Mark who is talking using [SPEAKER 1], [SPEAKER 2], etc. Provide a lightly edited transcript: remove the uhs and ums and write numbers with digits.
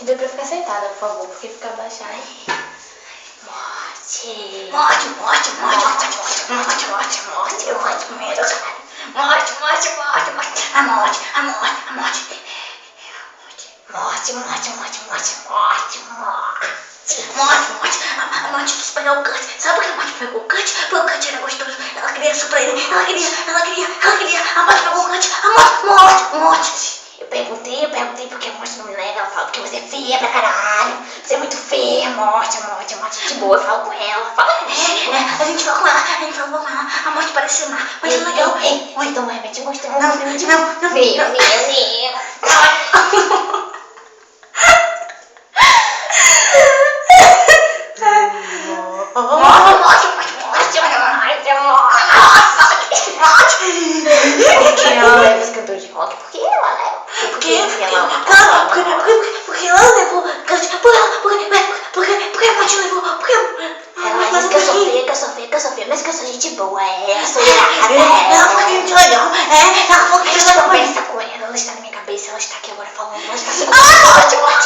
[SPEAKER 1] Pediu pra ficar sentada, por favor, porque fica abaixada. Morte.
[SPEAKER 2] Morte, morte, morte, morte, morte, morte, morte, eu gosto de medo, cara. Morte, morte, morte, morte, a morte, a morte, a morte. Morte, morte, morte, morte, morte, morte. Morte, morte, a morte quis pegar o Kurt. Sabe por que a morte pegou o Kurt? Porque o Kurt era gostoso. Ela queria suprar ele. Ela queria. A morte pegou o Kurt. A morte, morte. Eu perguntei porque a morte não me nega. Ela fala porque você é feia pra caralho. Você é muito feia, morte, de boa. Eu falo com ela. A gente fala com ela. A morte parece ser má, mas é legal.
[SPEAKER 1] Oi, então vai, te mostrar.
[SPEAKER 2] Não.
[SPEAKER 1] Veio. Porque ela leva os cantores de rock? Porque ela leva. Porque
[SPEAKER 2] ela levou. Porque a morte levou.
[SPEAKER 1] Ela diz que eu sou feia, mas que eu sou gente boa, eu sou irada.
[SPEAKER 2] Ela foi muito legal. Ela falou que
[SPEAKER 1] Eu
[SPEAKER 2] eu
[SPEAKER 1] estou
[SPEAKER 2] estava
[SPEAKER 1] conversa com ela está na minha cabeça, ela está aqui agora falando, ela está assim.
[SPEAKER 2] morte.